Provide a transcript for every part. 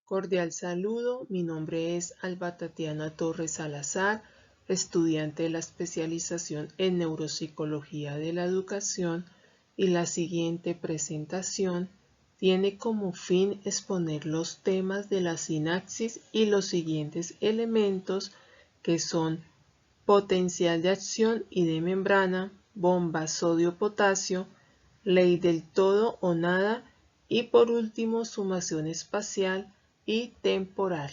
Cordial saludo, mi nombre es Alba Tatiana Torres Salazar, estudiante de la especialización en Neuropsicología de la Educación, y la siguiente presentación tiene como fin exponer los temas de la sinapsis y los siguientes elementos que son potencial de acción y de membrana, bomba sodio-potasio, ley del todo o nada y por último sumación espacial y temporal.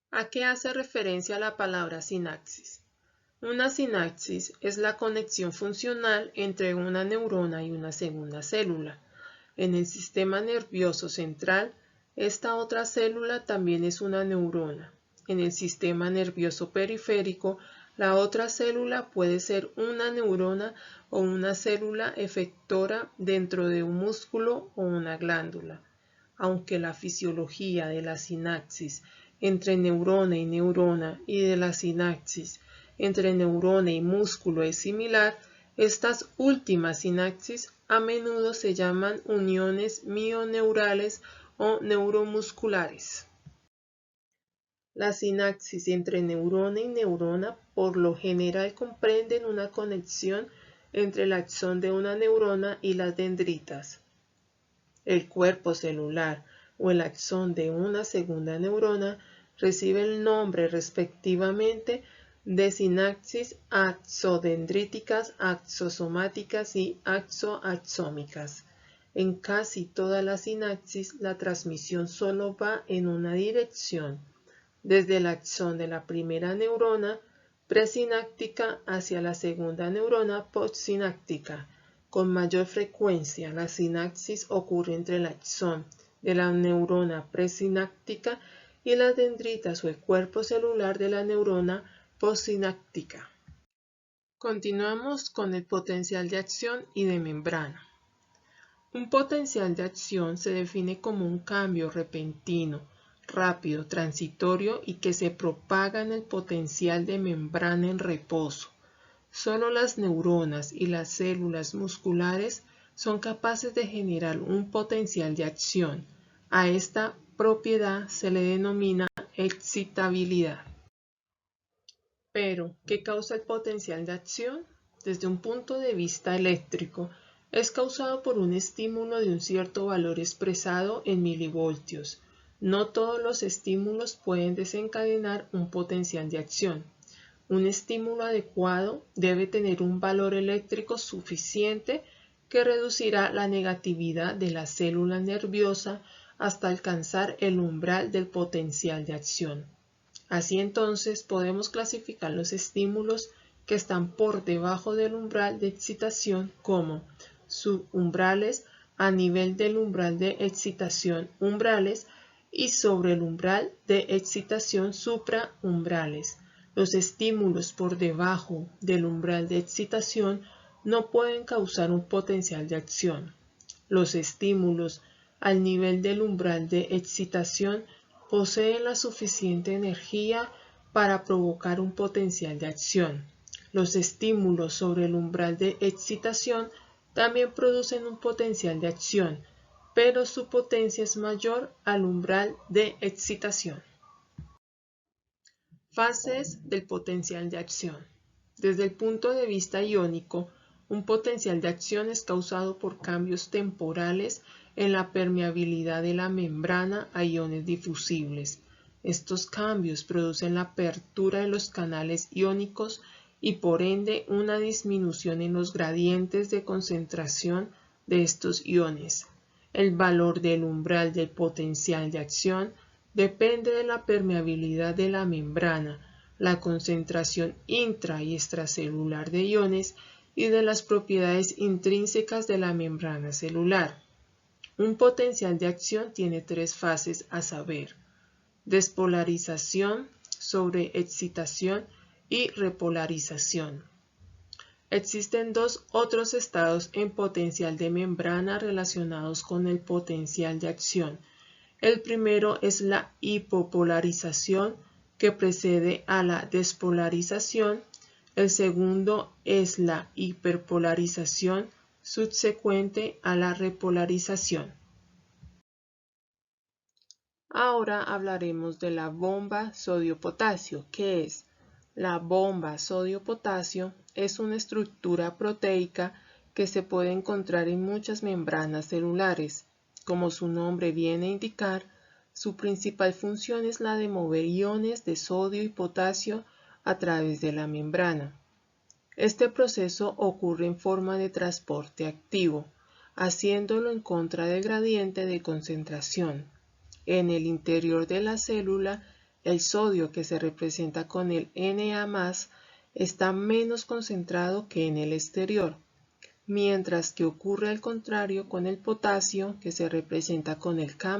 ¿A qué hace referencia la palabra sinapsis? Una sinapsis es la conexión funcional entre una neurona y una segunda célula. En el sistema nervioso central, esta otra célula también es una neurona. En el sistema nervioso periférico, la otra célula puede ser una neurona o una célula efectora dentro de un músculo o una glándula. Aunque la fisiología de la sinapsis entre neurona y neurona y de la sinapsis entre neurona y músculo es similar, estas últimas sinapsis a menudo se llaman uniones mioneurales o neuromusculares. Las sinapsis entre neurona y neurona por lo general comprenden una conexión entre el axón de una neurona y las dendritas. El cuerpo celular o el axón de una segunda neurona recibe el nombre respectivamente de sinapsis axodendríticas, axosomáticas y axoaxómicas. En casi todas las sinapsis, la transmisión solo va en una dirección, desde el axón de la primera neurona presináptica hacia la segunda neurona postsináptica. Con mayor frecuencia, la sinapsis ocurre entre el axón de la neurona presináptica y las dendritas o el cuerpo celular de la neurona postsináptica. Continuamos con el potencial de acción y de membrana. Un potencial de acción se define como un cambio repentino, rápido, transitorio y que se propaga en el potencial de membrana en reposo. Solo las neuronas y las células musculares son capaces de generar un potencial de acción. A esta propiedad se le denomina excitabilidad. Pero, ¿qué causa el potencial de acción? Desde un punto de vista eléctrico, es causado por un estímulo de un cierto valor expresado en milivoltios. No todos los estímulos pueden desencadenar un potencial de acción. Un estímulo adecuado debe tener un valor eléctrico suficiente que reducirá la negatividad de la célula nerviosa hasta alcanzar el umbral del potencial de acción. Así entonces podemos clasificar los estímulos que están por debajo del umbral de excitación como subumbrales, a nivel del umbral de excitación umbrales y sobre el umbral de excitación supraumbrales. Los estímulos por debajo del umbral de excitación no pueden causar un potencial de acción. Los estímulos al nivel del umbral de excitación poseen la suficiente energía para provocar un potencial de acción. Los estímulos sobre el umbral de excitación también producen un potencial de acción, pero su potencia es mayor al umbral de excitación. Fases del potencial de acción. Desde el punto de vista iónico, un potencial de acción es causado por cambios temporales en la permeabilidad de la membrana a iones difusibles. Estos cambios producen la apertura de los canales iónicos y por ende una disminución en los gradientes de concentración de estos iones. El valor del umbral del potencial de acción depende de la permeabilidad de la membrana, la concentración intra y extracelular de iones y de las propiedades intrínsecas de la membrana celular. Un potencial de acción tiene tres fases a saber: despolarización, sobreexcitación y repolarización. Existen dos otros estados en potencial de membrana relacionados con el potencial de acción. El primero es la hipopolarización, que precede a la despolarización. El segundo es la hiperpolarización, subsecuente a la repolarización. Ahora hablaremos de la bomba sodio-potasio. ¿Qué es? La bomba sodio-potasio es una estructura proteica que se puede encontrar en muchas membranas celulares. Como su nombre viene a indicar, su principal función es la de mover iones de sodio y potasio a través de la membrana. Este proceso ocurre en forma de transporte activo, haciéndolo en contra del gradiente de concentración. En el interior de la célula, el sodio, que se representa con el Na+, está menos concentrado que en el exterior, mientras que ocurre al contrario con el potasio, que se representa con el K+,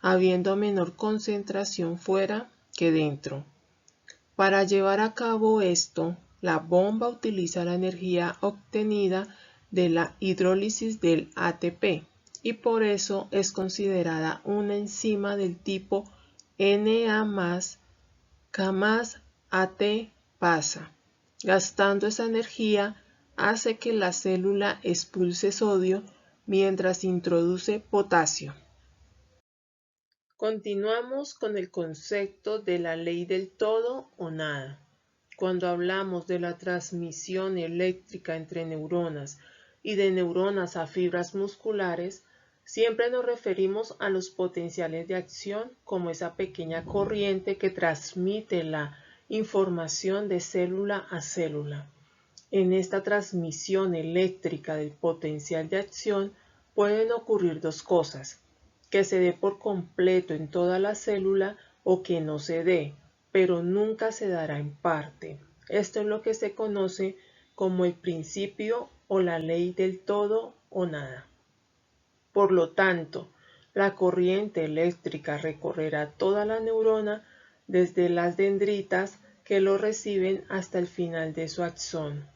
habiendo menor concentración fuera que dentro. Para llevar a cabo esto, la bomba utiliza la energía obtenida de la hidrólisis del ATP y por eso es considerada una enzima del tipo Na+, K+AT-pasa. Gastando esa energía, hace que la célula expulse sodio mientras introduce potasio. Continuamos con el concepto de la ley del todo o nada. Cuando hablamos de la transmisión eléctrica entre neuronas y de neuronas a fibras musculares, siempre nos referimos a los potenciales de acción como esa pequeña corriente que transmite la información de célula a célula. En esta transmisión eléctrica del potencial de acción pueden ocurrir dos cosas: que se dé por completo en toda la célula o que no se dé, pero nunca se dará en parte. Esto es lo que se conoce como el principio o la ley del todo o nada. Por lo tanto, la corriente eléctrica recorrerá toda la neurona desde las dendritas que lo reciben hasta el final de su axón,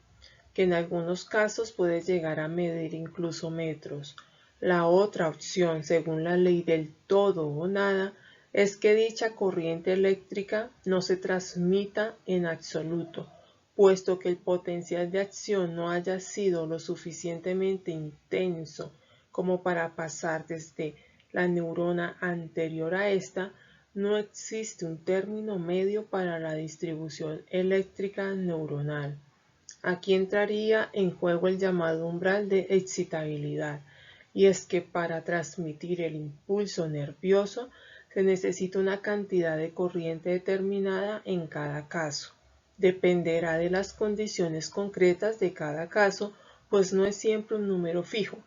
que en algunos casos puede llegar a medir incluso metros. La otra opción, según la ley del todo o nada, es que dicha corriente eléctrica no se transmita en absoluto, puesto que el potencial de acción no haya sido lo suficientemente intenso como para pasar desde la neurona anterior a esta. No existe un término medio para la distribución eléctrica neuronal. Aquí entraría en juego el llamado umbral de excitabilidad, y es que para transmitir el impulso nervioso se necesita una cantidad de corriente determinada en cada caso. Dependerá de las condiciones concretas de cada caso, pues no es siempre un número fijo.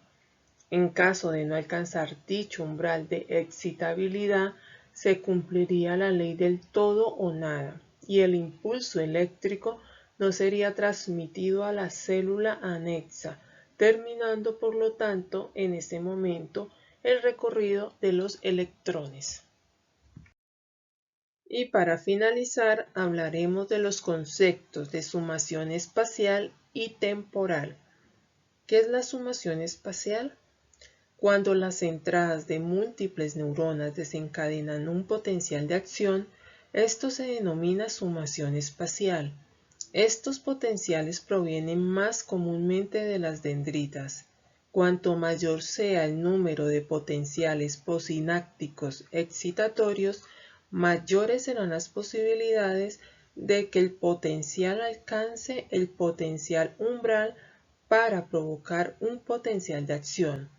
En caso de no alcanzar dicho umbral de excitabilidad, se cumpliría la ley del todo o nada, y el impulso eléctrico no sería transmitido a la célula anexa, terminando por lo tanto en ese momento el recorrido de los electrones. Y para finalizar hablaremos de los conceptos de sumación espacial y temporal. ¿Qué es la sumación espacial? Cuando las entradas de múltiples neuronas desencadenan un potencial de acción, esto se denomina sumación espacial. Estos potenciales provienen más comúnmente de las dendritas. Cuanto mayor sea el número de potenciales posinápticos excitatorios, mayores serán las posibilidades de que el potencial alcance el potencial umbral para provocar un potencial de acción.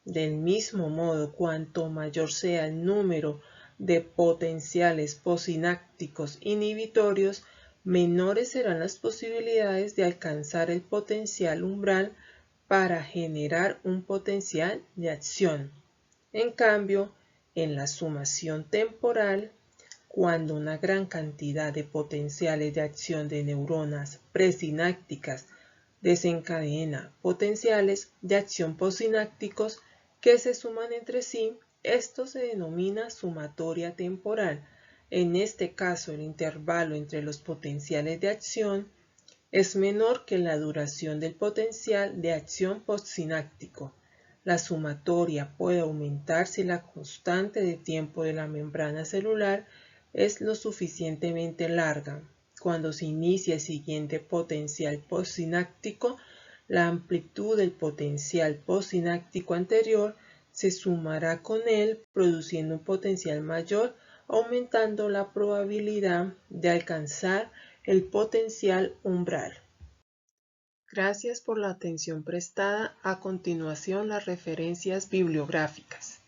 Del mismo modo, cuanto mayor sea el número de potenciales posinápticos inhibitorios, menores serán las posibilidades de alcanzar el potencial umbral para generar un potencial de acción. En cambio, en la sumación temporal, cuando una gran cantidad de potenciales de acción de neuronas presinápticas desencadena potenciales de acción posinápticos que se suman entre sí, esto se denomina sumatoria temporal. En este caso, el intervalo entre los potenciales de acción es menor que la duración del potencial de acción postsináptico. La sumatoria puede aumentar si la constante de tiempo de la membrana celular es lo suficientemente larga. Cuando se inicia el siguiente potencial postsináptico, la amplitud del potencial postsináptico anterior se sumará con él produciendo un potencial mayor, aumentando la probabilidad de alcanzar el potencial umbral. Gracias por la atención prestada. A continuación, las referencias bibliográficas.